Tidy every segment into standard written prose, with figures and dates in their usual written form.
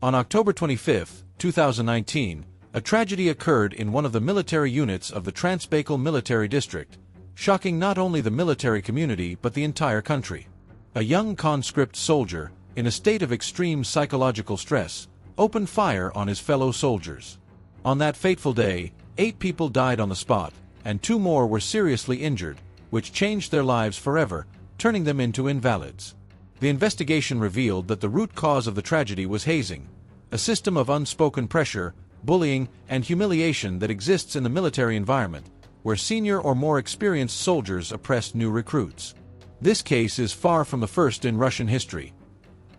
On October 25, 2019, a tragedy occurred in one of the military units of the Transbaikal Military District, shocking not only the military community but the entire country. A young conscript soldier, in a state of extreme psychological stress, opened fire on his fellow soldiers. On that fateful day, 8 people died on the spot, and 2 more were seriously injured, which changed their lives forever, turning them into invalids. The investigation revealed that the root cause of the tragedy was hazing, a system of unspoken pressure, bullying, and humiliation that exists in the military environment, where senior or more experienced soldiers oppress new recruits. This case is far from the first in Russian history.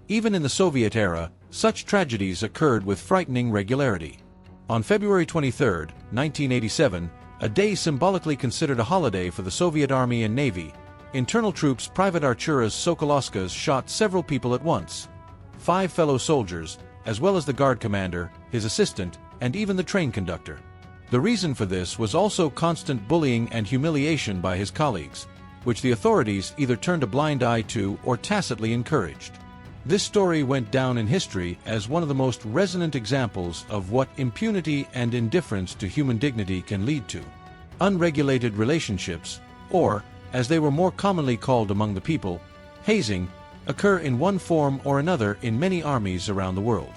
Even in the Soviet era, such tragedies occurred with frightening regularity. On February 23, 1987, a day symbolically considered a holiday for the Soviet Army and Navy, internal troops Private Archuras Sokolauskas shot several people at once. 5 fellow soldiers, as well as the guard commander, his assistant, and even the train conductor. The reason for this was also constant bullying and humiliation by his colleagues, which the authorities either turned a blind eye to or tacitly encouraged. This story went down in history as one of the most resonant examples of what impunity and indifference to human dignity can lead to. Unregulated relationships, or, as they were more commonly called among the people, hazing, occur in one form or another in many armies around the world.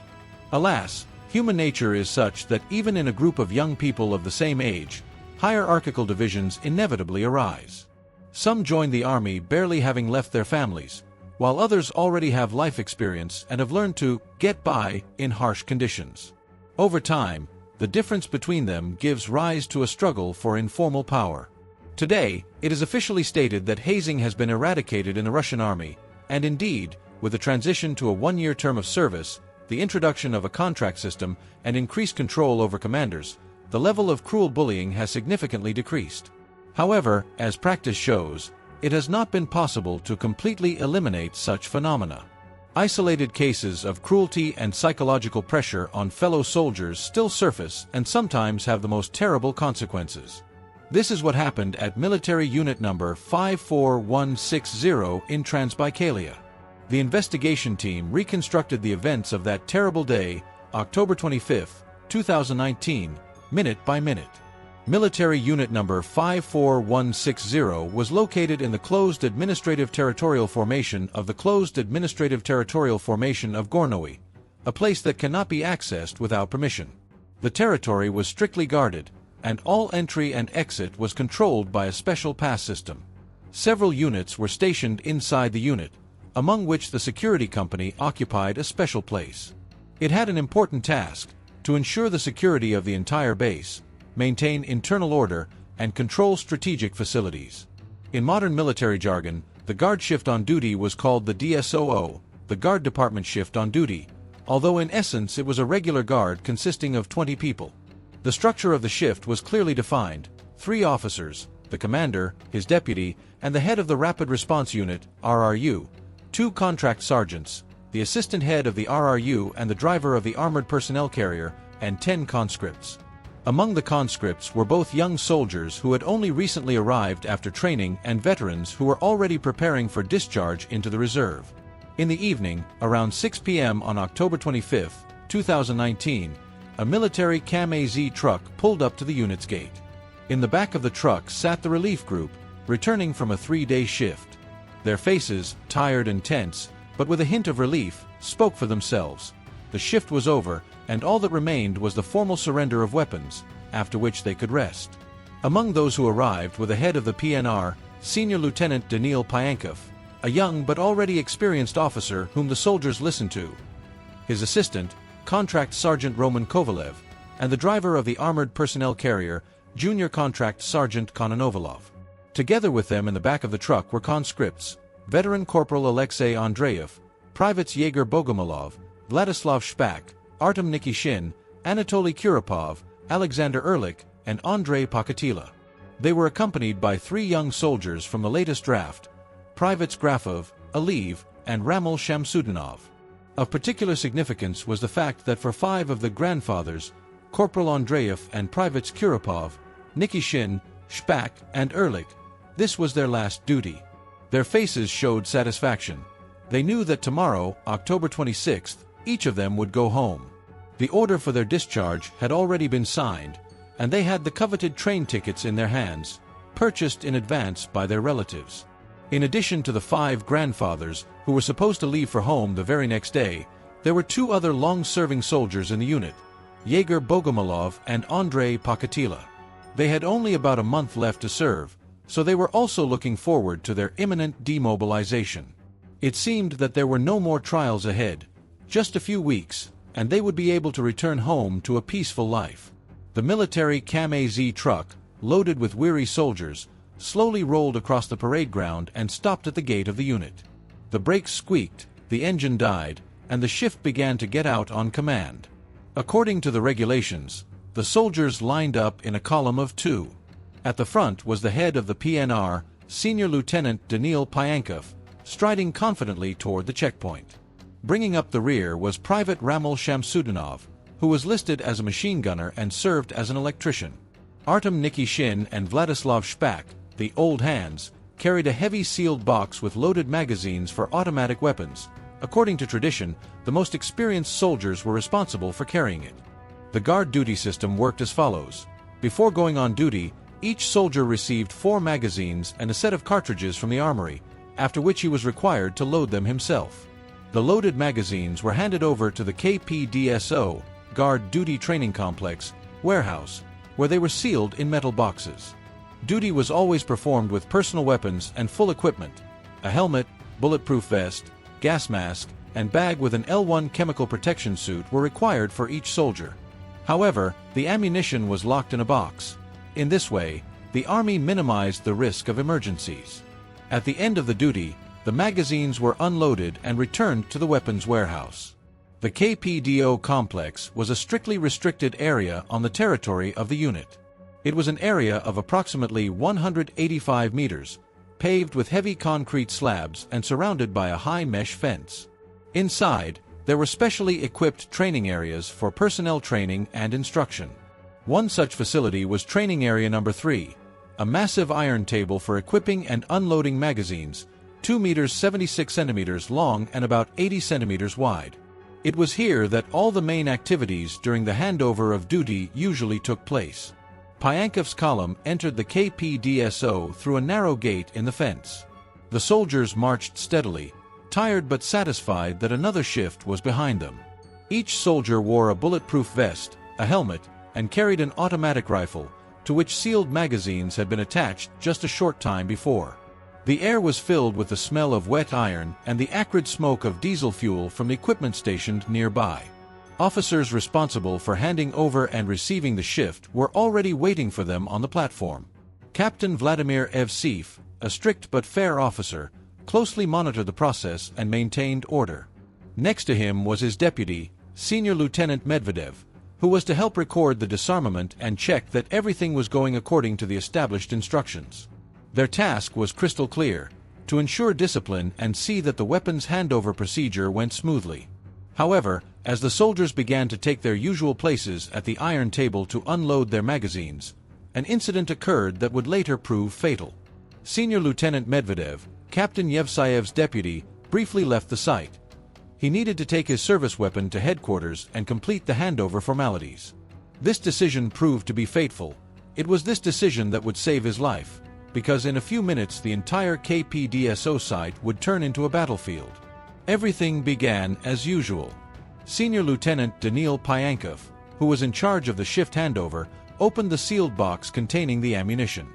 Alas, human nature is such that even in a group of young people of the same age, hierarchical divisions inevitably arise. Some join the army barely having left their families, while others already have life experience and have learned to get by in harsh conditions. Over time, the difference between them gives rise to a struggle for informal power. Today, it is officially stated that hazing has been eradicated in the Russian army, and indeed, with the transition to a 1-year term of service, the introduction of a contract system, and increased control over commanders, the level of cruel bullying has significantly decreased. However, as practice shows, it has not been possible to completely eliminate such phenomena. Isolated cases of cruelty and psychological pressure on fellow soldiers still surface and sometimes have the most terrible consequences. This is what happened at military unit number 54160 in Transbaikalia. The investigation team reconstructed the events of that terrible day, October 25, 2019, minute by minute. Military Unit Number 54160 was located in the Closed Administrative Territorial Formation of the Closed Administrative Territorial Formation of Gornoy, a place that cannot be accessed without permission. The territory was strictly guarded, and all entry and exit was controlled by a special pass system. Several units were stationed inside the unit, among which the security company occupied a special place. It had an important task: to ensure the security of the entire base, maintain internal order, and control strategic facilities. In modern military jargon, the guard shift on duty was called the DSOO, the guard department shift on duty, although in essence it was a regular guard consisting of 20 people. The structure of the shift was clearly defined: 3 officers, the commander, his deputy, and the head of the Rapid Response Unit, RRU, 2 contract sergeants, the assistant head of the RRU and the driver of the armored personnel carrier, and 10 conscripts. Among the conscripts were both young soldiers who had only recently arrived after training and veterans who were already preparing for discharge into the reserve. In the evening, around 6 p.m. on October 25, 2019, a military CAM-AZ truck pulled up to the unit's gate. In the back of the truck sat the relief group, returning from a 3-day shift. Their faces, tired and tense, but with a hint of relief, spoke for themselves. The shift was over, and all that remained was the formal surrender of weapons, after which they could rest. Among those who arrived were the head of the PNR, Senior Lieutenant Daniil Pyankov, a young but already experienced officer whom the soldiers listened to, his assistant, Contract Sergeant Roman Kovalev, and the driver of the armored personnel carrier, Junior Contract Sergeant Kononovalov. Together with them in the back of the truck were conscripts, Veteran Corporal Alexei Andreev, Privates Yegor Bogomolov, Vladislav Shpak, Artem Nikishin, Anatoly Kurapov, Alexander Ehrlich, and Andrei Pakatila. They were accompanied by 3 young soldiers from the latest draft, Privates Grafov, Aliyev, and Ramil Shamsudinov. Of particular significance was the fact that for 5 of the grandfathers, Corporal Andreev and Privates Kurapov, Nikishin, Shpak, and Ehrlich, this was their last duty. Their faces showed satisfaction. They knew that tomorrow, October 26th, each of them would go home. The order for their discharge had already been signed, and they had the coveted train tickets in their hands, purchased in advance by their relatives. In addition to the 5 grandfathers who were supposed to leave for home the very next day, there were 2 other long-serving soldiers in the unit, Yegor Bogomolov and Andrei Pakatila. They had only about a month left to serve, so they were also looking forward to their imminent demobilization. It seemed that there were no more trials ahead, just a few weeks, and they would be able to return home to a peaceful life. The military Kam-Az truck, loaded with weary soldiers, slowly rolled across the parade ground and stopped at the gate of the unit. The brakes squeaked, the engine died, and the shift began to get out on command. According to the regulations, the soldiers lined up in a column of 2. At the front was the head of the PNR, Senior Lieutenant Daniil Pyankov, striding confidently toward the checkpoint. Bringing up the rear was Private Ramil Shamsudinov, who was listed as a machine gunner and served as an electrician. Artem Nikishin and Vladislav Shpak, the old hands, carried a heavy sealed box with loaded magazines for automatic weapons. According to tradition, the most experienced soldiers were responsible for carrying it. The guard duty system worked as follows. Before going on duty, each soldier received 4 magazines and a set of cartridges from the armory, after which he was required to load them himself. The loaded magazines were handed over to the KPDSO, Guard Duty Training Complex, warehouse, where they were sealed in metal boxes. Duty was always performed with personal weapons and full equipment. A helmet, bulletproof vest, gas mask, and bag with an L1 chemical protection suit were required for each soldier. However, the ammunition was locked in a box. In this way, the Army minimized the risk of emergencies. At the end of the duty, the magazines were unloaded and returned to the weapons warehouse. The KPDO complex was a strictly restricted area on the territory of the unit. It was an area of approximately 185 meters, paved with heavy concrete slabs and surrounded by a high mesh fence. Inside, there were specially equipped training areas for personnel training and instruction. One such facility was Training Area Number 3, a massive iron table for equipping and unloading magazines, 2 meters 76 centimeters long and about 80 centimeters wide. It was here that all the main activities during the handover of duty usually took place. Pyankov's column entered the KPDSO through a narrow gate in the fence. The soldiers marched steadily, tired but satisfied that another shift was behind them. Each soldier wore a bulletproof vest, a helmet, and carried an automatic rifle, to which sealed magazines had been attached just a short time before. The air was filled with the smell of wet iron and the acrid smoke of diesel fuel from the equipment stationed nearby. Officers responsible for handing over and receiving the shift were already waiting for them on the platform. Captain Vladimir Evseev, a strict but fair officer, closely monitored the process and maintained order. Next to him was his deputy, Senior Lieutenant Medvedev, who was to help record the disarmament and check that everything was going according to the established instructions. Their task was crystal clear: to ensure discipline and see that the weapons handover procedure went smoothly. However, as the soldiers began to take their usual places at the iron table to unload their magazines, an incident occurred that would later prove fatal. Senior Lieutenant Medvedev, Captain Yevseyev's deputy, briefly left the site. He needed to take his service weapon to headquarters and complete the handover formalities. This decision proved to be fateful. It was this decision that would save his life, because in a few minutes the entire KPDSO site would turn into a battlefield. Everything began as usual. Senior Lieutenant Daniil Pyankov, who was in charge of the shift handover, opened the sealed box containing the ammunition.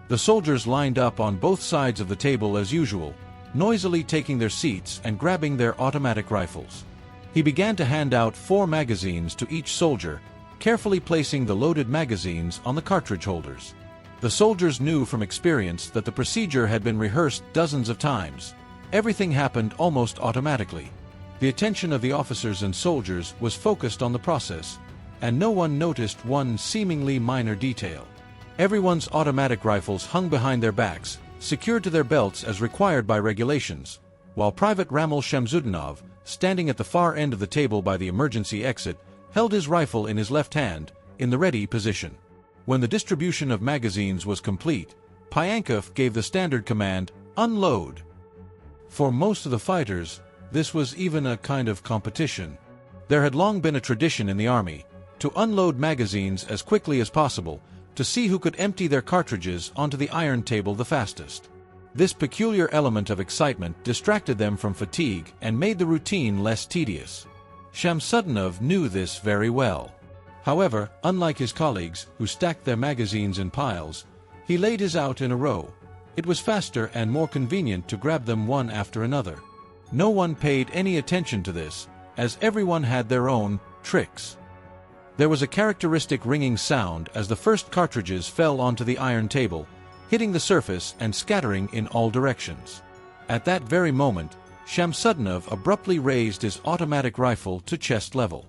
The soldiers lined up on both sides of the table as usual, noisily taking their seats and grabbing their automatic rifles. He began to hand out 4 magazines to each soldier, carefully placing the loaded magazines on the cartridge holders. The soldiers knew from experience that the procedure had been rehearsed dozens of times. Everything happened almost automatically. The attention of the officers and soldiers was focused on the process, and no one noticed one seemingly minor detail. Everyone's automatic rifles hung behind their backs, secured to their belts as required by regulations, while Private Ramil Shamsudinov, standing at the far end of the table by the emergency exit, held his rifle in his left hand, in the ready position. When the distribution of magazines was complete, Pyankov gave the standard command, "Unload." For most of the fighters, this was even a kind of competition. There had long been a tradition in the army to unload magazines as quickly as possible to see who could empty their cartridges onto the iron table the fastest. This peculiar element of excitement distracted them from fatigue and made the routine less tedious. Shamsudinov knew this very well. However, unlike his colleagues, who stacked their magazines in piles, he laid his out in a row. It was faster and more convenient to grab them one after another. No one paid any attention to this, as everyone had their own tricks. There was a characteristic ringing sound as the first cartridges fell onto the iron table, hitting the surface and scattering in all directions. At that very moment, Shamsudinov abruptly raised his automatic rifle to chest level.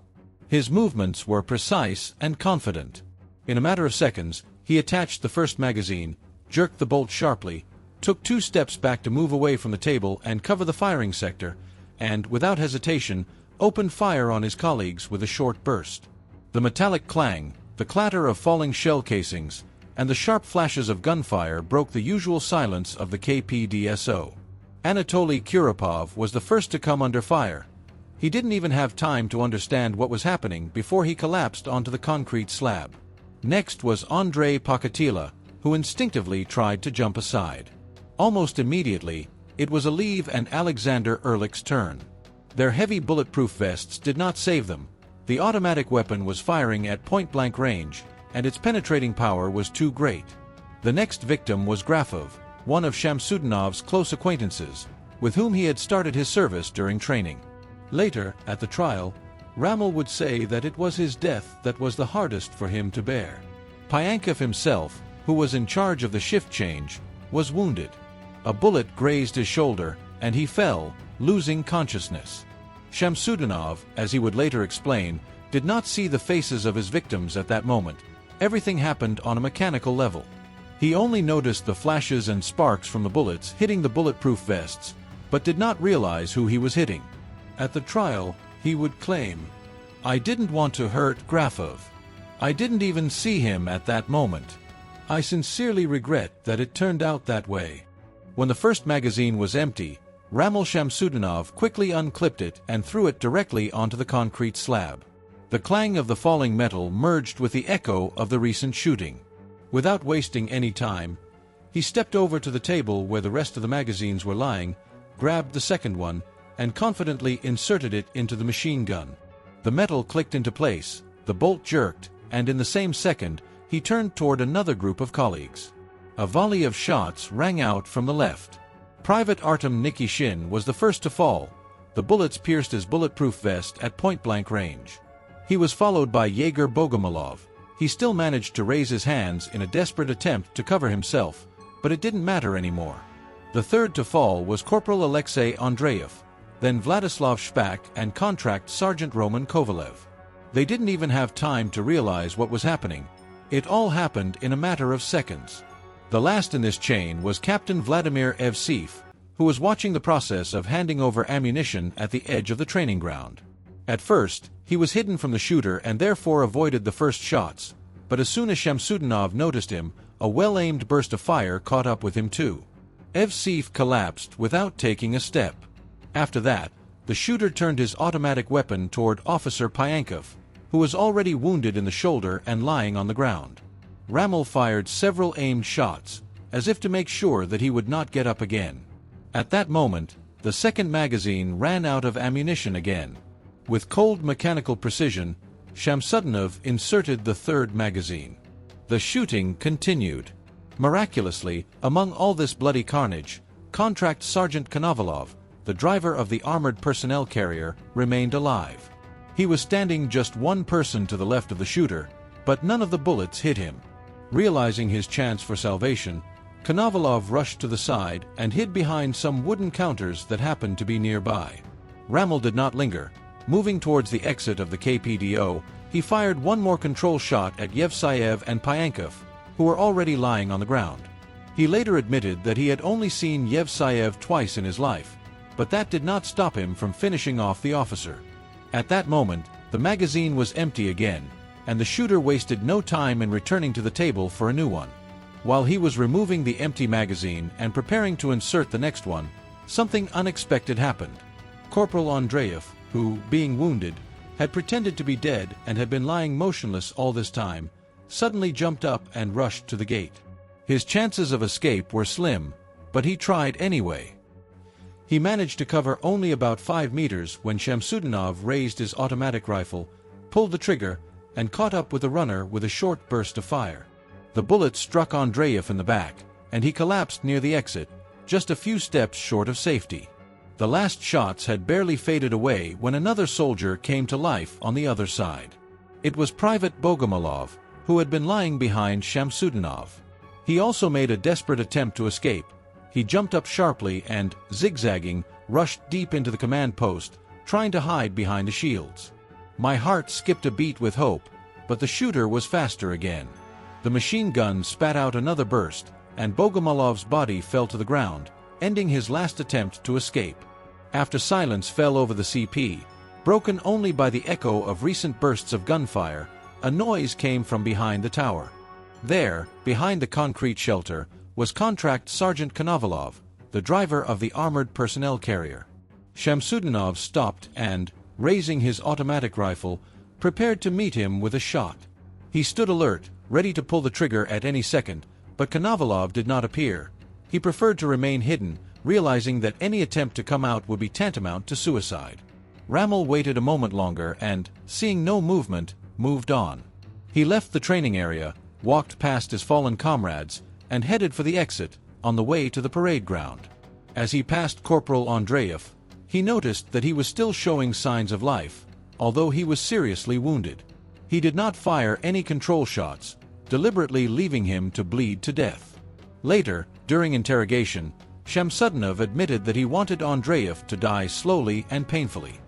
His movements were precise and confident. In a matter of seconds, he attached the first magazine, jerked the bolt sharply, took 2 steps back to move away from the table and cover the firing sector, and, without hesitation, opened fire on his colleagues with a short burst. The metallic clang, the clatter of falling shell casings, and the sharp flashes of gunfire broke the usual silence of the KPDSO. Anatoly Kurapov was the first to come under fire. He didn't even have time to understand what was happening before he collapsed onto the concrete slab. Next was Andrei Pakatila, who instinctively tried to jump aside. Almost immediately, it was Aliyev and Alexander Ehrlich's turn. Their heavy bulletproof vests did not save them. The automatic weapon was firing at point-blank range, and its penetrating power was too great. The next victim was Grafov, one of Shamsudinov's close acquaintances, with whom he had started his service during training. Later, at the trial, Ramel would say that it was his death that was the hardest for him to bear. Pyankov himself, who was in charge of the shift change, was wounded. A bullet grazed his shoulder, and he fell, losing consciousness. Shamsudinov, as he would later explain, did not see the faces of his victims at that moment. Everything happened on a mechanical level. He only noticed the flashes and sparks from the bullets hitting the bulletproof vests, but did not realize who he was hitting. At the trial, he would claim, "I didn't want to hurt Grafov. I didn't even see him at that moment. I sincerely regret that it turned out that way." When the first magazine was empty, Ramel Shamsudinov quickly unclipped it and threw it directly onto the concrete slab. The clang of the falling metal merged with the echo of the recent shooting. Without wasting any time, he stepped over to the table where the rest of the magazines were lying, grabbed the second one, and confidently inserted it into the machine gun. The metal clicked into place, the bolt jerked, and in the same second, he turned toward another group of colleagues. A volley of shots rang out from the left. Private Artem Nikishin was the first to fall. The bullets pierced his bulletproof vest at point-blank range. He was followed by Yegor Bogomolov. He still managed to raise his hands in a desperate attempt to cover himself, but it didn't matter anymore. The third to fall was Corporal Alexei Andreev, then Vladislav Shpak and Contract Sergeant Roman Kovalev. They didn't even have time to realize what was happening. It all happened in a matter of seconds. The last in this chain was Captain Vladimir Evseev, who was watching the process of handing over ammunition at the edge of the training ground. At first, he was hidden from the shooter and therefore avoided the first shots, but as soon as Shamsudinov noticed him, a well-aimed burst of fire caught up with him too. Evseev collapsed without taking a step. After that, the shooter turned his automatic weapon toward Officer Pyankov, who was already wounded in the shoulder and lying on the ground. Ramel fired several aimed shots, as if to make sure that he would not get up again. At that moment, the second magazine ran out of ammunition again. With cold mechanical precision, Shamsudinov inserted the third magazine. The shooting continued. Miraculously, among all this bloody carnage, Contract Sergeant Konovalov, the driver of the armored personnel carrier, remained alive. He was standing just one person to the left of the shooter, but none of the bullets hit him. Realizing his chance for salvation, Konovalov rushed to the side and hid behind some wooden counters that happened to be nearby. Ramel did not linger. Moving towards the exit of the KPDO, he fired one more control shot at Yevsayev and Pyankov, who were already lying on the ground. He later admitted that he had only seen Yevsayev twice in his life, but that did not stop him from finishing off the officer. At that moment, the magazine was empty again, and the shooter wasted no time in returning to the table for a new one. While he was removing the empty magazine and preparing to insert the next one, something unexpected happened. Corporal Andreev, who, being wounded, had pretended to be dead and had been lying motionless all this time, suddenly jumped up and rushed to the gate. His chances of escape were slim, but he tried anyway. He managed to cover only about 5 meters when Shamsudinov raised his automatic rifle, pulled the trigger, and caught up with the runner with a short burst of fire. The bullet struck Andreev in the back, and he collapsed near the exit, just a few steps short of safety. The last shots had barely faded away when another soldier came to life on the other side. It was Private Bogomolov, who had been lying behind Shamsudinov. He also made a desperate attempt to escape. He jumped up sharply and, zigzagging, rushed deep into the command post, trying to hide behind the shields. My heart skipped a beat with hope, but the shooter was faster again. The machine gun spat out another burst, and Bogomolov's body fell to the ground, ending his last attempt to escape. After silence fell over the CP, broken only by the echo of recent bursts of gunfire, a noise came from behind the tower. There, behind the concrete shelter, was Contract Sergeant Konovalov, the driver of the armored personnel carrier. Shamsudinov stopped and, raising his automatic rifle, prepared to meet him with a shot. He stood alert, ready to pull the trigger at any second, but Konovalov did not appear. He preferred to remain hidden, realizing that any attempt to come out would be tantamount to suicide. Rammel waited a moment longer and, seeing no movement, moved on. He left the training area, walked past his fallen comrades, and headed for the exit, on the way to the parade ground. As he passed Corporal Andreev, he noticed that he was still showing signs of life, although he was seriously wounded. He did not fire any control shots, deliberately leaving him to bleed to death. Later, during interrogation, Shamsudinov admitted that he wanted Andreev to die slowly and painfully.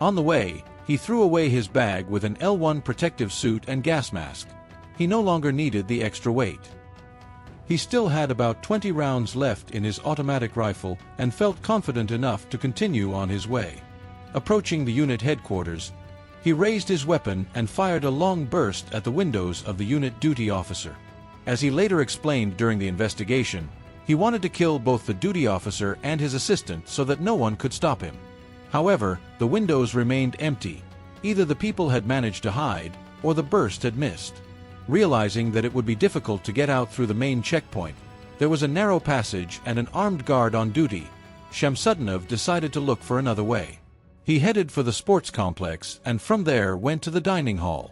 On the way, he threw away his bag with an L1 protective suit and gas mask. He no longer needed the extra weight. He still had about 20 rounds left in his automatic rifle and felt confident enough to continue on his way. Approaching the unit headquarters, he raised his weapon and fired a long burst at the windows of the unit duty officer. As he later explained during the investigation, he wanted to kill both the duty officer and his assistant so that no one could stop him. However, the windows remained empty. Either the people had managed to hide, or the burst had missed. Realizing that it would be difficult to get out through the main checkpoint, there was a narrow passage and an armed guard on duty. Shamsudinov decided to look for another way. He headed for the sports complex and from there went to the dining hall.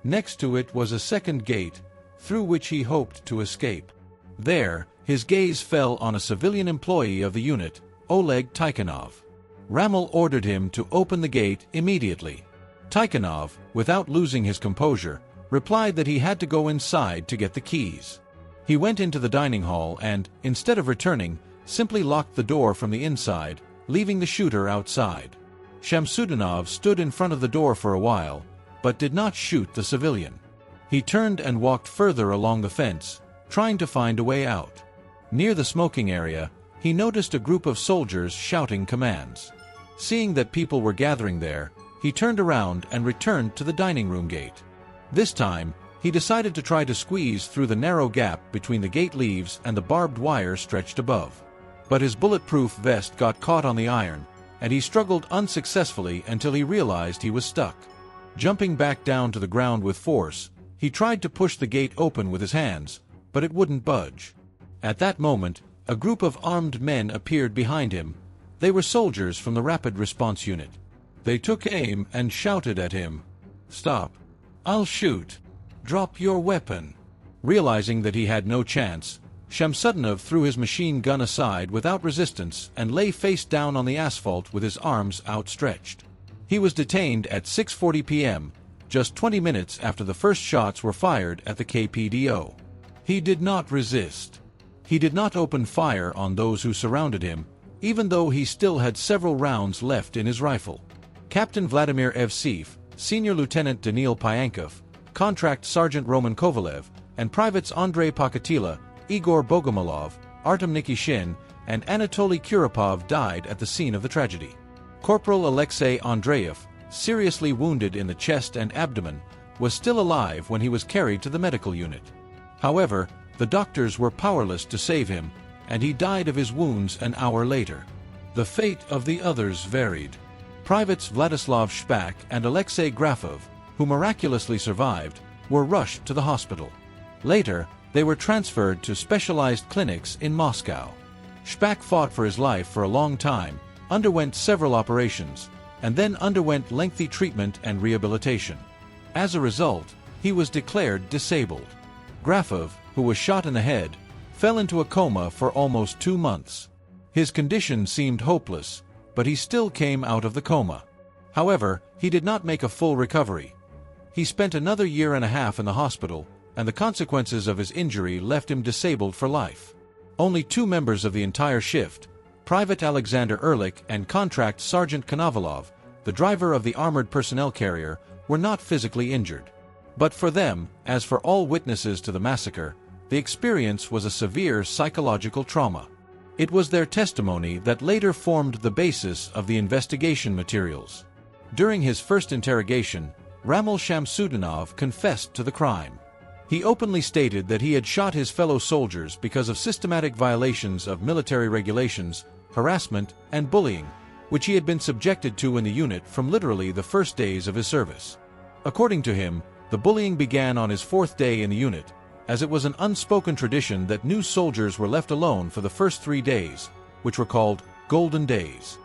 Next to it was a second gate, through which he hoped to escape. There, his gaze fell on a civilian employee of the unit, Oleg Tikhonov. Rammel ordered him to open the gate immediately. Tikhonov, without losing his composure, replied that he had to go inside to get the keys. He went into the dining hall and, instead of returning, simply locked the door from the inside, leaving the shooter outside. Shamsudinov stood in front of the door for a while, but did not shoot the civilian. He turned and walked further along the fence, trying to find a way out. Near the smoking area, he noticed a group of soldiers shouting commands. Seeing that people were gathering there, he turned around and returned to the dining room gate. This time, he decided to try to squeeze through the narrow gap between the gate leaves and the barbed wire stretched above. But his bulletproof vest got caught on the iron, and he struggled unsuccessfully until he realized he was stuck. Jumping back down to the ground with force, he tried to push the gate open with his hands, but it wouldn't budge. At that moment, a group of armed men appeared behind him. They were soldiers from the Rapid Response Unit. They took aim and shouted at him, "Stop! I'll shoot! Drop your weapon!" Realizing that he had no chance, Shamsudinov threw his machine gun aside without resistance and lay face down on the asphalt with his arms outstretched. He was detained at 6:40 p.m., just 20 minutes after the first shots were fired at the KPDO. He did not resist. He did not open fire on those who surrounded him, even though he still had several rounds left in his rifle. Captain Vladimir Evseev, Senior Lieutenant Daniil Pyankov, Contract Sergeant Roman Kovalev, and Privates Andrei Pakatila, Igor Bogomolov, Artem Nikishin, and Anatoly Kurapov died at the scene of the tragedy. Corporal Alexei Andreev, seriously wounded in the chest and abdomen, was still alive when he was carried to the medical unit. However, the doctors were powerless to save him, and he died of his wounds an hour later. The fate of the others varied. Privates Vladislav Shpak and Alexei Grafov, who miraculously survived, were rushed to the hospital. Later, they were transferred to specialized clinics in Moscow. Shpak fought for his life for a long time, underwent several operations, and then underwent lengthy treatment and rehabilitation. As a result, he was declared disabled. Grafov, who was shot in the head, fell into a coma for almost 2 months. His condition seemed hopeless, but he still came out of the coma. However, he did not make a full recovery. He spent another 1.5 years in the hospital, and the consequences of his injury left him disabled for life. Only 2 members of the entire shift, Private Alexander Ehrlich and Contract Sergeant Konovalov, the driver of the armored personnel carrier, were not physically injured. But for them, as for all witnesses to the massacre, the experience was a severe psychological trauma. It was their testimony that later formed the basis of the investigation materials. During his first interrogation, Ramil Shamsudinov confessed to the crime. He openly stated that he had shot his fellow soldiers because of systematic violations of military regulations, harassment, and bullying, which he had been subjected to in the unit from literally the first days of his service. According to him, the bullying began on his 4th day in the unit, as it was an unspoken tradition that new soldiers were left alone for the first 3 days, which were called Golden Days.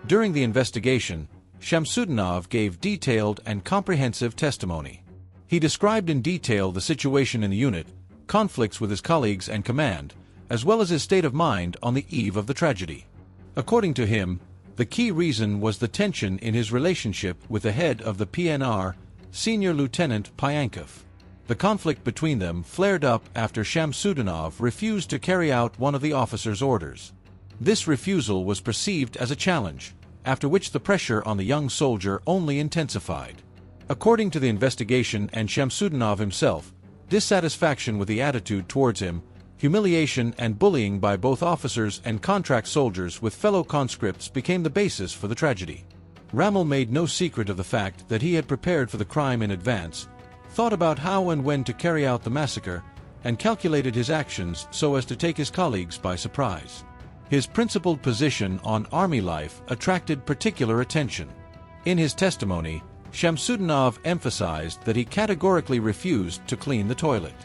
During the investigation, Shamsudinov gave detailed and comprehensive testimony. He described in detail the situation in the unit, conflicts with his colleagues and command, as well as his state of mind on the eve of the tragedy. According to him, the key reason was the tension in his relationship with the head of the PNR, Senior Lieutenant Pyankov. The conflict between them flared up after Shamsudinov refused to carry out one of the officer's orders. This refusal was perceived as a challenge, after which the pressure on the young soldier only intensified. According to the investigation and Shamsudinov himself, dissatisfaction with the attitude towards him, humiliation and bullying by both officers and contract soldiers with fellow conscripts became the basis for the tragedy. Ramil made no secret of the fact that he had prepared for the crime in advance, thought about how and when to carry out the massacre, and calculated his actions so as to take his colleagues by surprise. His principled position on army life attracted particular attention. In his testimony, Shamsudinov emphasized that he categorically refused to clean the toilet.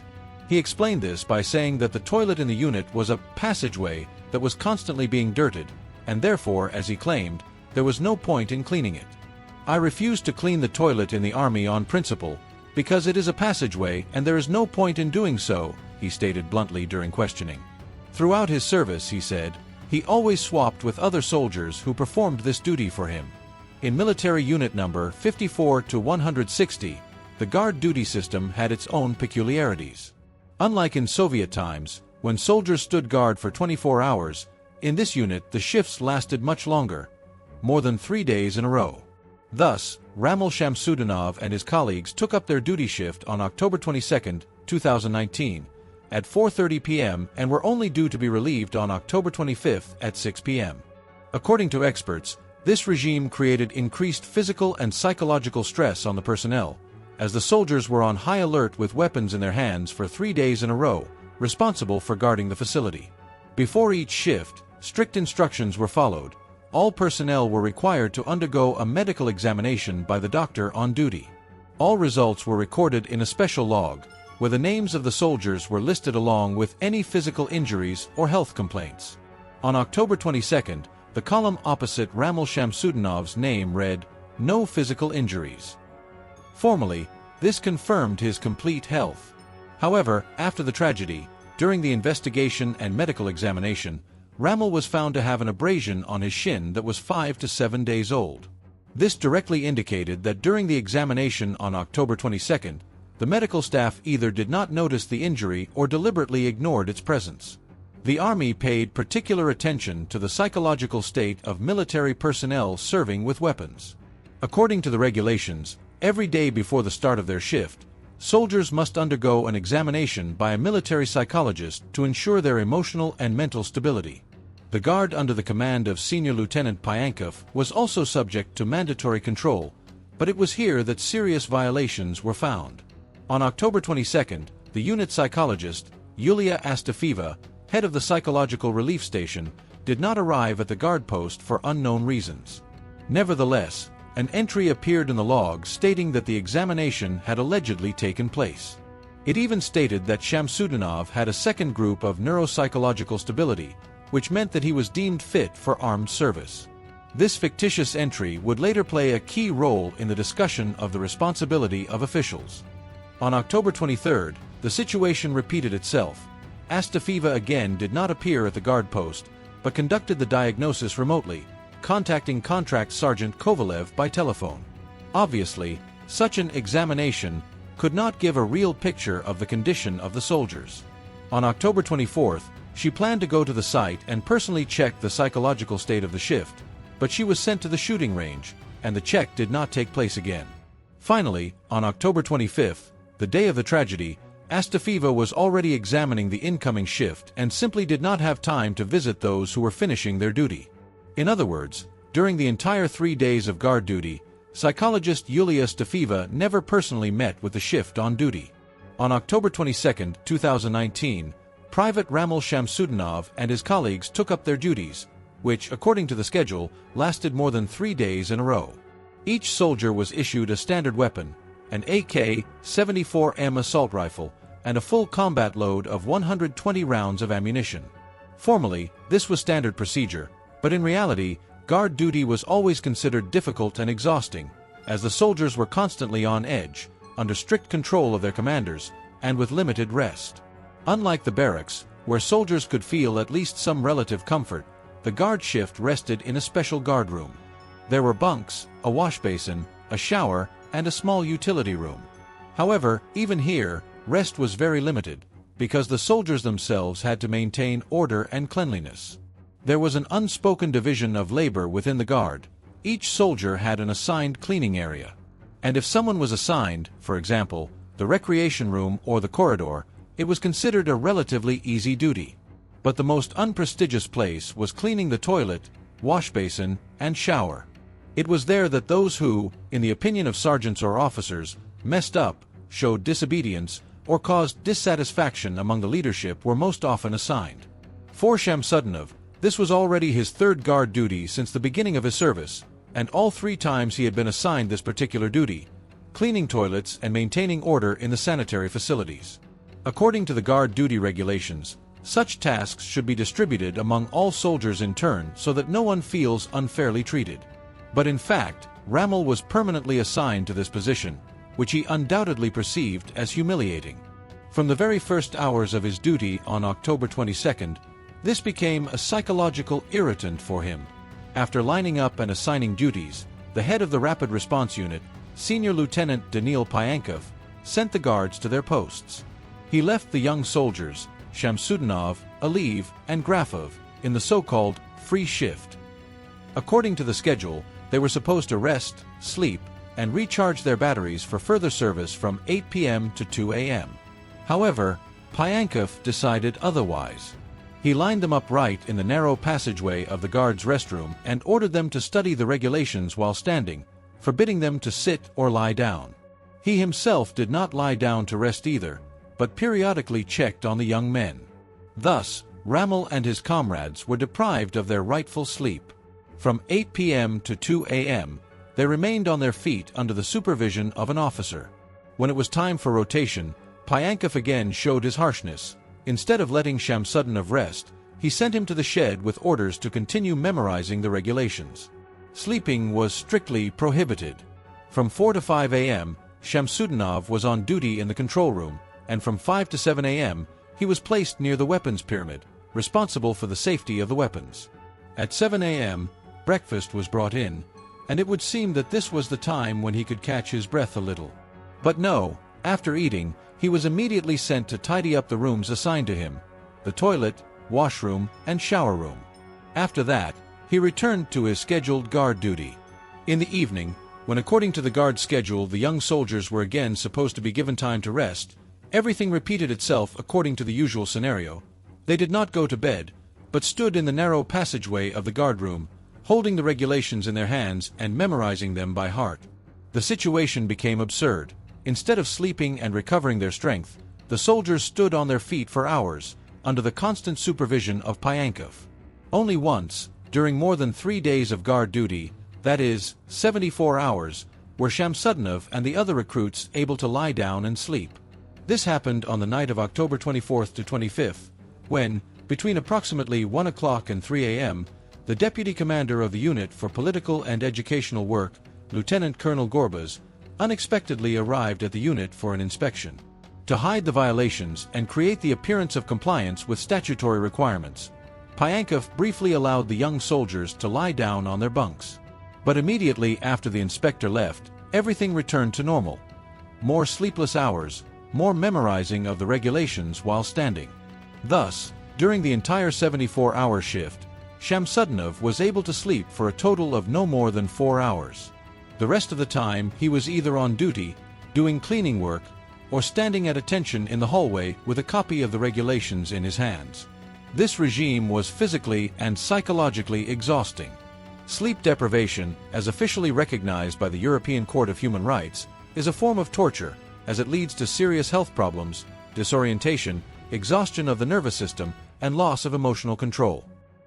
He explained this by saying that the toilet in the unit was a passageway that was constantly being dirted, and therefore, as he claimed, there was no point in cleaning it. "I refuse to clean the toilet in the army on principle, because it is a passageway and there is no point in doing so," he stated bluntly during questioning. Throughout his service, he said, he always swapped with other soldiers who performed this duty for him. In military unit number 54 to 160, the guard duty system had its own peculiarities. Unlike in Soviet times, when soldiers stood guard for 24 hours, in this unit the shifts lasted much longer, more than 3 days in a row. Thus, Ramil Shamsudinov and his colleagues took up their duty shift on October 22, 2019, at 4:30 p.m. and were only due to be relieved on October 25 at 6 p.m. According to experts, this regime created increased physical and psychological stress on the personnel, as the soldiers were on high alert with weapons in their hands for 3 days in a row, responsible for guarding the facility. Before each shift, strict instructions were followed. All personnel were required to undergo a medical examination by the doctor on duty. All results were recorded in a special log, where the names of the soldiers were listed along with any physical injuries or health complaints. On October 22, the column opposite Ramil Shamsudinov's name read, "No physical injuries." Formally, this confirmed his complete health. However, after the tragedy, during the investigation and medical examination, Ramil was found to have an abrasion on his shin that was 5 to 7 days old. This directly indicated that during the examination on October 22, the medical staff either did not notice the injury or deliberately ignored its presence. The Army paid particular attention to the psychological state of military personnel serving with weapons. According to the regulations, every day before the start of their shift, soldiers must undergo an examination by a military psychologist to ensure their emotional and mental stability. The guard under the command of Senior Lieutenant Pyankov was also subject to mandatory control, but it was here that serious violations were found. On October 22, the unit psychologist, Yulia Astafeva, head of the psychological relief station, did not arrive at the guard post for unknown reasons. Nevertheless, an entry appeared in the log stating that the examination had allegedly taken place. It even stated that Shamsudinov had a second group of neuropsychological stability, which meant that he was deemed fit for armed service. This fictitious entry would later play a key role in the discussion of the responsibility of officials. On October 23, the situation repeated itself. Astafeva again did not appear at the guard post, but conducted the diagnosis remotely, contacting Contract Sergeant Kovalev by telephone. Obviously, such an examination could not give a real picture of the condition of the soldiers. On October 24, she planned to go to the site and personally check the psychological state of the shift, but she was sent to the shooting range, and the check did not take place again. Finally, on October 25, the day of the tragedy, Astafeva was already examining the incoming shift and simply did not have time to visit those who were finishing their duty. In other words, during the entire 3 days of guard duty, psychologist Yulia Astafeva never personally met with the shift on duty. On October 22, 2019, Private Ramil Shamsudinov and his colleagues took up their duties, which, according to the schedule, lasted more than 3 days in a row. Each soldier was issued a standard weapon, an AK-74M assault rifle, and a full combat load of 120 rounds of ammunition. Formally, this was standard procedure, but in reality, guard duty was always considered difficult and exhausting, as the soldiers were constantly on edge, under strict control of their commanders, and with limited rest. Unlike the barracks, where soldiers could feel at least some relative comfort, the guard shift rested in a special guard room. There were bunks, a wash basin, a shower, and a small utility room. However, even here, rest was very limited, because the soldiers themselves had to maintain order and cleanliness. There was an unspoken division of labor within the guard. Each soldier had an assigned cleaning area. And if someone was assigned, for example, the recreation room or the corridor, it was considered a relatively easy duty. But the most unprestigious place was cleaning the toilet, wash basin, and shower. It was there that those who, in the opinion of sergeants or officers, messed up, showed disobedience, or caused dissatisfaction among the leadership were most often assigned. For Shamsudinov, this was already his third guard duty since the beginning of his service, and all 3 times he had been assigned this particular duty, cleaning toilets and maintaining order in the sanitary facilities. According to the guard duty regulations, such tasks should be distributed among all soldiers in turn so that no one feels unfairly treated. But in fact, Ramil was permanently assigned to this position, which he undoubtedly perceived as humiliating. From the very first hours of his duty on October 22nd, this became a psychological irritant for him. After lining up and assigning duties, the head of the Rapid Response Unit, Senior Lieutenant Danil Pyankov, sent the guards to their posts. He left the young soldiers, Shamsudinov, Aliyev, and Grafov, in the so-called free shift. According to the schedule, they were supposed to rest, sleep, and recharge their batteries for further service from 8 p.m. to 2 a.m. However, Pyankov decided otherwise. He lined them up right in the narrow passageway of the guards' restroom and ordered them to study the regulations while standing, forbidding them to sit or lie down. He himself did not lie down to rest either, but periodically checked on the young men. Thus, Ramil and his comrades were deprived of their rightful sleep. From 8 p.m. to 2 a.m., they remained on their feet under the supervision of an officer. When it was time for rotation, Pyankov again showed his harshness. Instead of letting Shamsudinov rest, he sent him to the shed with orders to continue memorizing the regulations. Sleeping was strictly prohibited. From 4 to 5 a.m., Shamsudinov was on duty in the control room, and from 5 to 7 a.m., he was placed near the weapons pyramid, responsible for the safety of the weapons. At 7 a.m., breakfast was brought in, and it would seem that this was the time when he could catch his breath a little. But no, after eating, he was immediately sent to tidy up the rooms assigned to him, the toilet, washroom, and shower room. After that, he returned to his scheduled guard duty. In the evening, when according to the guard schedule the young soldiers were again supposed to be given time to rest, everything repeated itself according to the usual scenario. They did not go to bed, but stood in the narrow passageway of the guard room, holding the regulations in their hands and memorizing them by heart. The situation became absurd. Instead of sleeping and recovering their strength, the soldiers stood on their feet for hours, under the constant supervision of Pyankov. Only once, during more than 3 days of guard duty, That is, 74 hours, were Shamsudinov and the other recruits able to lie down and sleep. This happened on the night of October 24th to 25th, when, between approximately 1 o'clock and 3 a.m., the deputy commander of the unit for political and educational work, Lieutenant Colonel Gorbaz, unexpectedly arrived at the unit for an inspection. To hide the violations and create the appearance of compliance with statutory requirements, Pyankov briefly allowed the young soldiers to lie down on their bunks. But immediately after the inspector left, everything returned to normal. More sleepless hours, more memorizing of the regulations while standing. Thus, during the entire 74-hour shift, Shamsudinov was able to sleep for a total of no more than 4 hours. The rest of the time he was either on duty, doing cleaning work, or standing at attention in the hallway with a copy of the regulations in his hands. This regime was physically and psychologically exhausting. Sleep deprivation, as officially recognized by the European Court of Human Rights, is a form of torture, as it leads to serious health problems, disorientation, exhaustion of the nervous system, and loss of emotional control.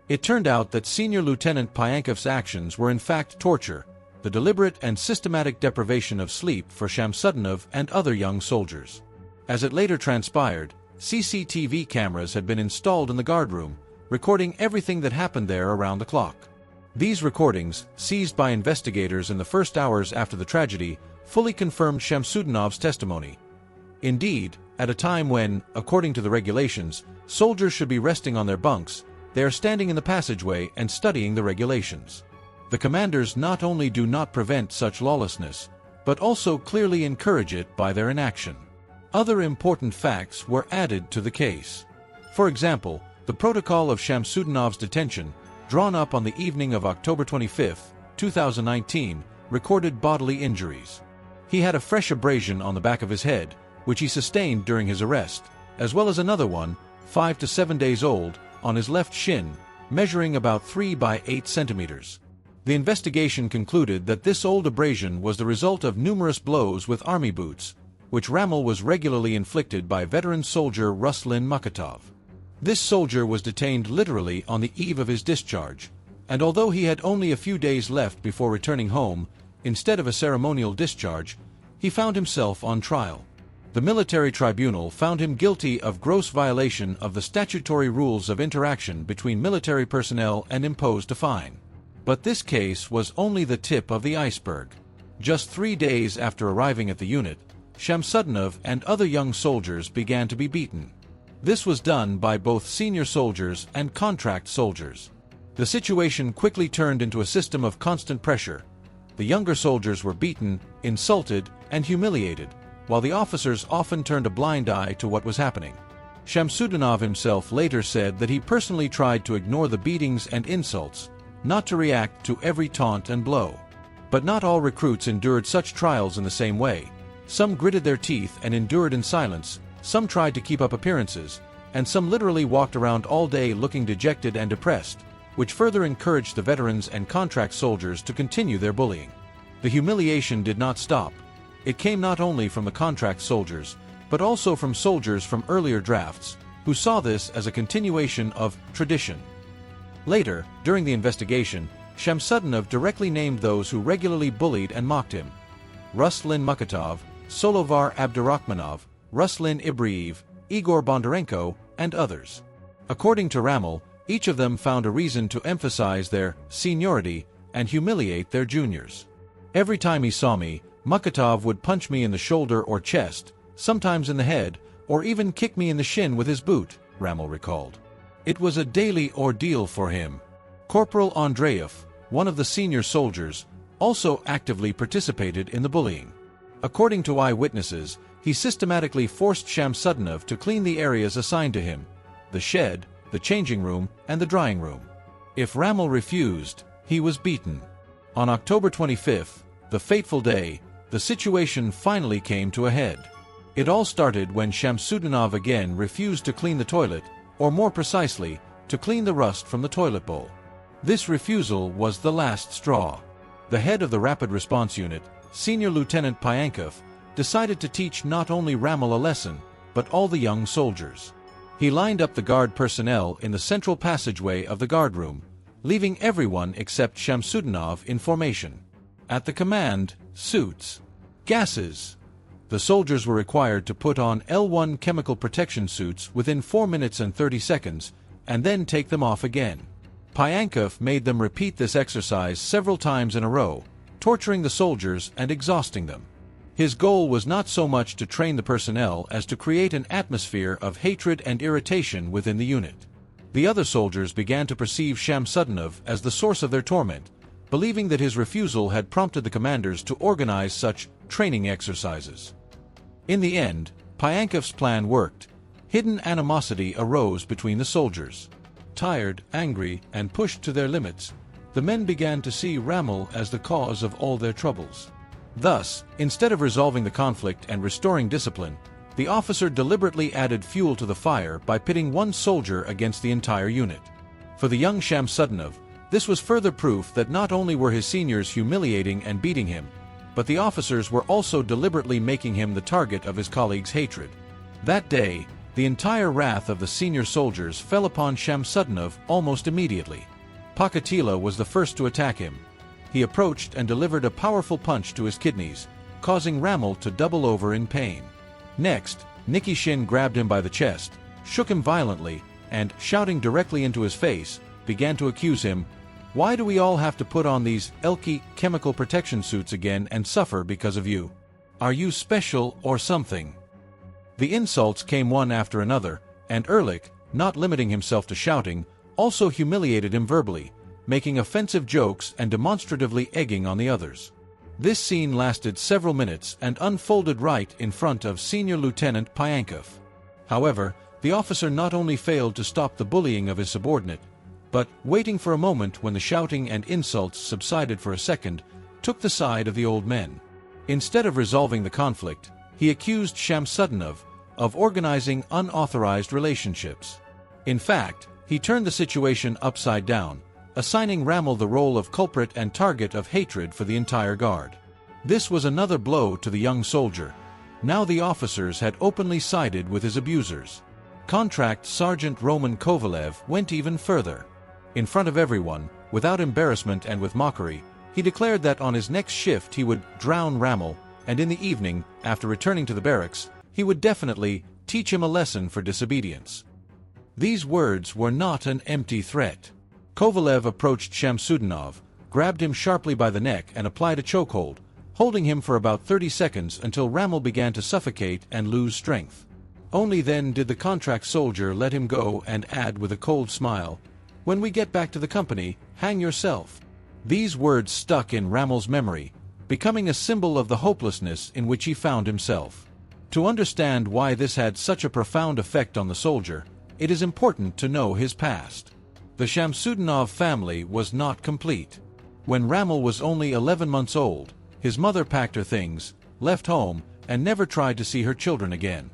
It turned out that Senior Lieutenant Pyankov's actions were in fact torture, the deliberate and systematic deprivation of sleep for Shamsudinov and other young soldiers. As it later transpired, CCTV cameras had been installed in the guardroom, recording everything that happened there around the clock. These recordings, seized by investigators in the first hours after the tragedy, fully confirmed Shamsudinov's testimony. Indeed, at a time when, according to the regulations, soldiers should be resting on their bunks, they are standing in the passageway and studying the regulations. The commanders not only do not prevent such lawlessness, but also clearly encourage it by their inaction. Other important facts were added to the case. For example, the protocol of Shamsudinov's detention, drawn up on the evening of October 25, 2019, recorded bodily injuries. He had a fresh abrasion on the back of his head, which he sustained during his arrest, as well as another one, 5 to 7 days old, on his left shin, measuring about 3 by 8 centimeters. The investigation concluded that this old abrasion was the result of numerous blows with army boots, which Ramel was regularly inflicted by veteran soldier Ruslan Mukatov. This soldier was detained literally on the eve of his discharge, and although he had only a few days left before returning home, instead of a ceremonial discharge, he found himself on trial. The military tribunal found him guilty of gross violation of the statutory rules of interaction between military personnel and imposed a fine. But this case was only the tip of the iceberg. Just 3 days after arriving at the unit, Shamsudinov and other young soldiers began to be beaten. This was done by both senior soldiers and contract soldiers. The situation quickly turned into a system of constant pressure. The younger soldiers were beaten, insulted, and humiliated, while the officers often turned a blind eye to what was happening. Shamsudinov himself later said that he personally tried to ignore the beatings and insults, not to react to every taunt and blow. But not all recruits endured such trials in the same way. Some gritted their teeth and endured in silence, some tried to keep up appearances, and some literally walked around all day looking dejected and depressed, which further encouraged the veterans and contract soldiers to continue their bullying. The humiliation did not stop. It came not only from the contract soldiers, but also from soldiers from earlier drafts, who saw this as a continuation of tradition. Later, during the investigation, Shamsudinov directly named those who regularly bullied and mocked him: Ruslan Mukatov, Solovar Abdurrahmanov, Ruslan Ibriev, Igor Bondarenko, and others. According to Ramel, each of them found a reason to emphasize their seniority and humiliate their juniors. Every time he saw me, Mukatov would punch me in the shoulder or chest, sometimes in the head, or even kick me in the shin with his boot, Ramel recalled. It was a daily ordeal for him. Corporal Andreev, one of the senior soldiers, also actively participated in the bullying. According to eyewitnesses, he systematically forced Shamsudinov to clean the areas assigned to him: the shed, the changing room, and the drying room. If Ramel refused, he was beaten. On October 25th, the fateful day, the situation finally came to a head. It all started when Shamsudinov again refused to clean the toilet, or more precisely, to clean the rust from the toilet bowl. This refusal was the last straw. The head of the Rapid Response Unit, Senior Lieutenant Pyankov, decided to teach not only Ramel a lesson, but all the young soldiers. He lined up the guard personnel in the central passageway of the guardroom, leaving everyone except Shamsudinov in formation. At the command, "Suits. Gases." The soldiers were required to put on L1 chemical protection suits within 4 minutes and 30 seconds, and then take them off again. Pyankov made them repeat this exercise several times in a row, torturing the soldiers and exhausting them. His goal was not so much to train the personnel as to create an atmosphere of hatred and irritation within the unit. The other soldiers began to perceive Shamsudinov as the source of their torment, believing that his refusal had prompted the commanders to organize such training exercises. In the end, Pyankov's plan worked. Hidden animosity arose between the soldiers. Tired, angry, and pushed to their limits, the men began to see Ramel as the cause of all their troubles. Thus, instead of resolving the conflict and restoring discipline, the officer deliberately added fuel to the fire by pitting one soldier against the entire unit. For the young Shamsudinov, this was further proof that not only were his seniors humiliating and beating him, but the officers were also deliberately making him the target of his colleagues' hatred. That day, the entire wrath of the senior soldiers fell upon Shamsudinov almost immediately. Pakatila was the first to attack him. He approached and delivered a powerful punch to his kidneys, causing Ramel to double over in pain. Next, Nikishin grabbed him by the chest, shook him violently, and, shouting directly into his face, began to accuse him, "Why do we all have to put on these Elki chemical protection suits again and suffer because of you? Are you special or something?" The insults came one after another, and Ehrlich, not limiting himself to shouting, also humiliated him verbally, making offensive jokes and demonstratively egging on the others. This scene lasted several minutes and unfolded right in front of Senior Lieutenant Pyankov. However, the officer not only failed to stop the bullying of his subordinate, but, waiting for a moment when the shouting and insults subsided for a second, took the side of the old men. Instead of resolving the conflict, he accused Shamsudinov of organizing unauthorized relationships. In fact, he turned the situation upside down, assigning Ramel the role of culprit and target of hatred for the entire guard. This was another blow to the young soldier. Now the officers had openly sided with his abusers. Contract Sergeant Roman Kovalev went even further. In front of everyone, without embarrassment and with mockery, he declared that on his next shift he would drown Ramel, and in the evening, after returning to the barracks, he would definitely teach him a lesson for disobedience. These words were not an empty threat. Kovalev approached Shamsudinov, grabbed him sharply by the neck and applied a chokehold, holding him for about 30 seconds until Ramel began to suffocate and lose strength. Only then did the contract soldier let him go and add with a cold smile, "When we get back to the company, hang yourself." These words stuck in Ramel's memory, becoming a symbol of the hopelessness in which he found himself. To understand why this had such a profound effect on the soldier, it is important to know his past. The Shamsudinov family was not complete. When Ramel was only 11 months old, his mother packed her things, left home, and never tried to see her children again.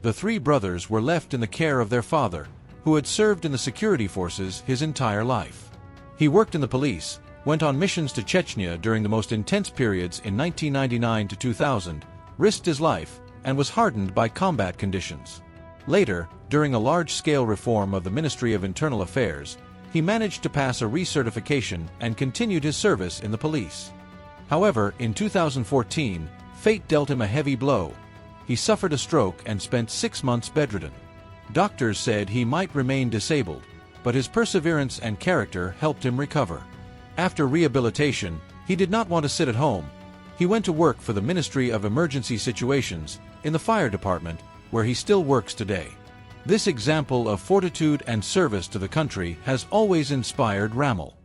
The three brothers were left in the care of their father, who had served in the security forces his entire life. He worked in the police, went on missions to Chechnya during the most intense periods in 1999 to 2000, risked his life, and was hardened by combat conditions. Later, during a large-scale reform of the Ministry of Internal Affairs, he managed to pass a recertification and continued his service in the police. However, in 2014, fate dealt him a heavy blow. He suffered a stroke and spent 6 months bedridden. Doctors said he might remain disabled, but his perseverance and character helped him recover. After rehabilitation, he did not want to sit at home. He went to work for the Ministry of Emergency Situations in the fire department, where he still works today. This example of fortitude and service to the country has always inspired Ramel.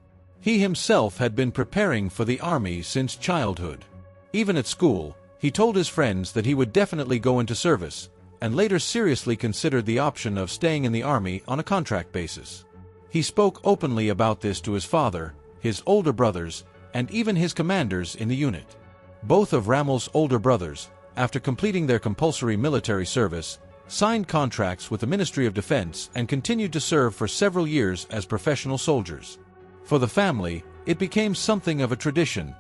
He himself had been preparing for the army since childhood. Even at school, he told his friends that he would definitely go into service, and later seriously considered the option of staying in the army on a contract basis. He spoke openly about this to his father, his older brothers, and even his commanders in the unit. Both of Ramel's older brothers, after completing their compulsory military service, signed contracts with the Ministry of Defense and continued to serve for several years as professional soldiers. For the family, it became something of a tradition.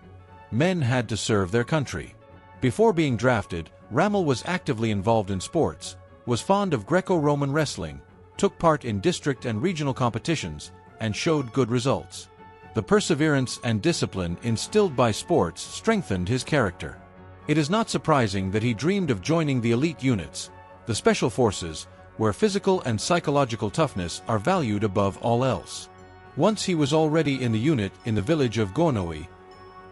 Men had to serve their country. Before being drafted, Ramel was actively involved in sports, was fond of Greco-Roman wrestling, took part in district and regional competitions, and showed good results. The perseverance and discipline instilled by sports strengthened his character. It is not surprising that he dreamed of joining the elite units, the special forces, where physical and psychological toughness are valued above all else. Once he was already in the unit in the village of Gornoi,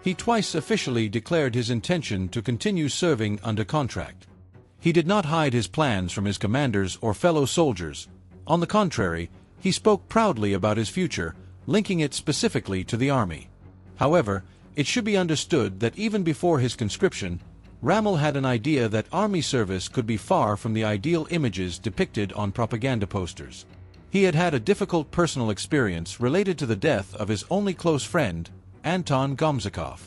he twice officially declared his intention to continue serving under contract. He did not hide his plans from his commanders or fellow soldiers. On the contrary, he spoke proudly about his future, linking it specifically to the army. However, it should be understood that even before his conscription, Ramel had an idea that army service could be far from the ideal images depicted on propaganda posters. He had had a difficult personal experience related to the death of his only close friend, Anton Gomzakov.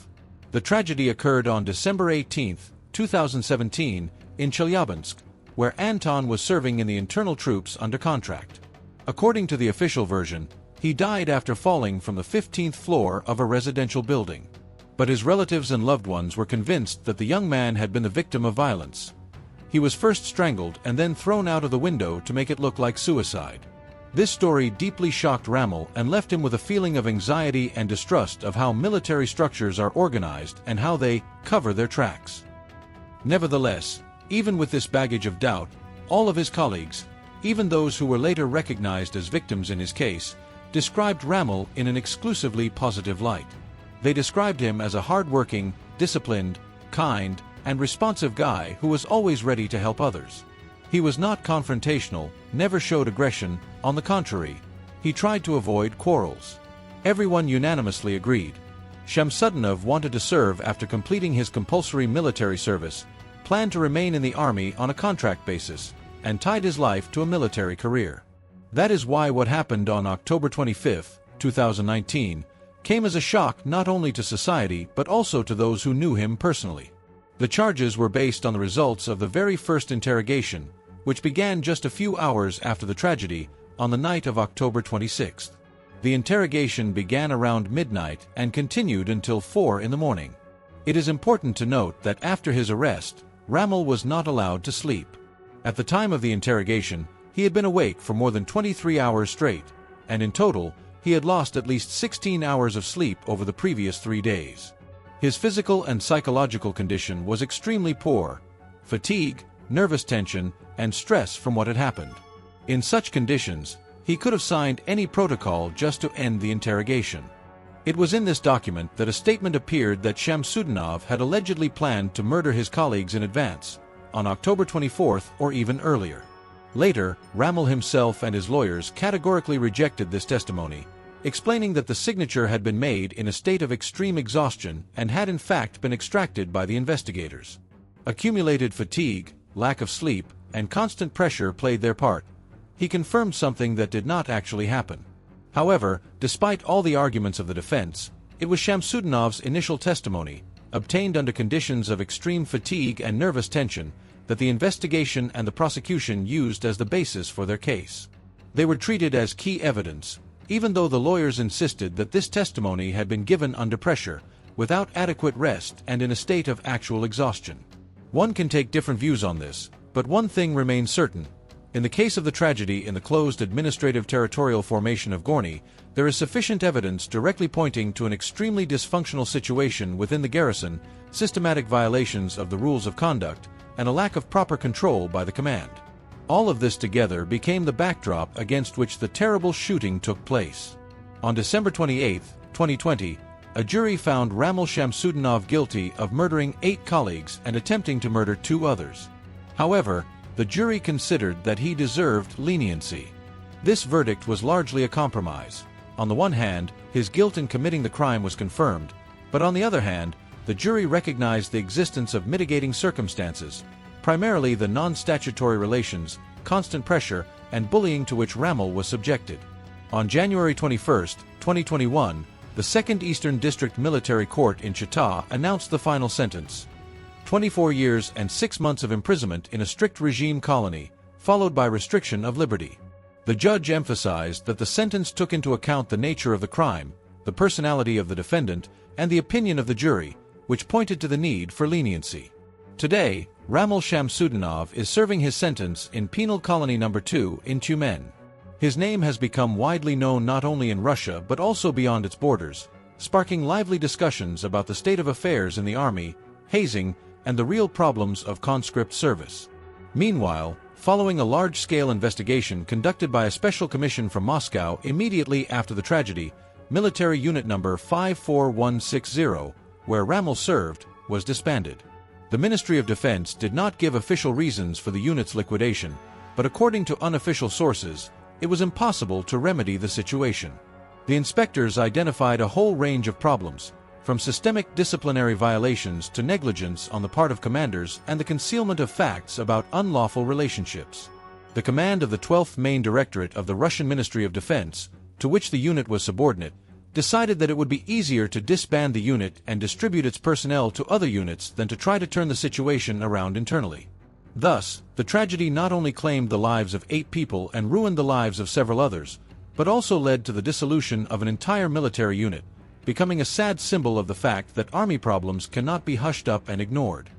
The tragedy occurred on December 18, 2017, in Chelyabinsk, where Anton was serving in the internal troops under contract. According to the official version, he died after falling from the 15th floor of a residential building. But his relatives and loved ones were convinced that the young man had been the victim of violence. He was first strangled and then thrown out of the window to make it look like suicide. This story deeply shocked Ramel and left him with a feeling of anxiety and distrust of how military structures are organized and how they cover their tracks. Nevertheless, even with this baggage of doubt, all of his colleagues, even those who were later recognized as victims in his case, described Ramel in an exclusively positive light. They described him as a hard-working, disciplined, kind, and responsive guy who was always ready to help others. He was not confrontational, never showed aggression. On the contrary, he tried to avoid quarrels. Everyone unanimously agreed. Shamsudinov wanted to serve after completing his compulsory military service, planned to remain in the army on a contract basis, and tied his life to a military career. That is why what happened on October 25, 2019, came as a shock not only to society but also to those who knew him personally. The charges were based on the results of the very first interrogation, which began just a few hours after the tragedy, on the night of October 26. The interrogation began around midnight and continued until 4 in the morning. It is important to note that after his arrest, Ramel was not allowed to sleep. At the time of the interrogation, he had been awake for more than 23 hours straight, and in total, he had lost at least 16 hours of sleep over the previous 3 days. His physical and psychological condition was extremely poor: fatigue, nervous tension, and stress from what had happened. In such conditions, he could have signed any protocol just to end the interrogation. It was in this document that a statement appeared that Shamsudinov had allegedly planned to murder his colleagues in advance, on October 24th or even earlier. Later, Ramel himself and his lawyers categorically rejected this testimony, explaining that the signature had been made in a state of extreme exhaustion and had in fact been extracted by the investigators. Accumulated fatigue, lack of sleep, and constant pressure played their part. He confirmed something that did not actually happen. However, despite all the arguments of the defense, it was Shamsudinov's initial testimony, obtained under conditions of extreme fatigue and nervous tension, that the investigation and the prosecution used as the basis for their case. They were treated as key evidence, even though the lawyers insisted that this testimony had been given under pressure, without adequate rest and in a state of actual exhaustion. One can take different views on this, but one thing remains certain. In the case of the tragedy in the closed administrative territorial formation of Gorny, there is sufficient evidence directly pointing to an extremely dysfunctional situation within the garrison, systematic violations of the rules of conduct, and a lack of proper control by the command. All of this together became the backdrop against which the terrible shooting took place. On December 28, 2020, a jury found Ramel Shamsudinov guilty of murdering 8 colleagues and attempting to murder 2 others. However, the jury considered that he deserved leniency. This verdict was largely a compromise. On the one hand, his guilt in committing the crime was confirmed, but on the other hand, the jury recognized the existence of mitigating circumstances, primarily the non-statutory relations, constant pressure, and bullying to which Ramel was subjected. On January 21, 2021, the 2nd Eastern District Military Court in Chita announced the final sentence: 24 years and 6 months of imprisonment in a strict regime colony, followed by restriction of liberty. The judge emphasized that the sentence took into account the nature of the crime, the personality of the defendant, and the opinion of the jury, which pointed to the need for leniency. Today, Ramel Shamsudinov is serving his sentence in Penal Colony No. 2 in Tyumen. His name has become widely known not only in Russia but also beyond its borders, sparking lively discussions about the state of affairs in the army, hazing, and the real problems of conscript service. Meanwhile, following a large-scale investigation conducted by a special commission from Moscow immediately after the tragedy, Military Unit Number 54160, where Rommel served, was disbanded. The Ministry of Defense did not give official reasons for the unit's liquidation, but according to unofficial sources, it was impossible to remedy the situation. The inspectors identified a whole range of problems, from systemic disciplinary violations to negligence on the part of commanders and the concealment of facts about unlawful relationships. The command of the 12th Main Directorate of the Russian Ministry of Defense, to which the unit was subordinate, decided that it would be easier to disband the unit and distribute its personnel to other units than to try to turn the situation around internally. Thus, the tragedy not only claimed the lives of 8 people and ruined the lives of several others, but also led to the dissolution of an entire military unit, becoming a sad symbol of the fact that army problems cannot be hushed up and ignored.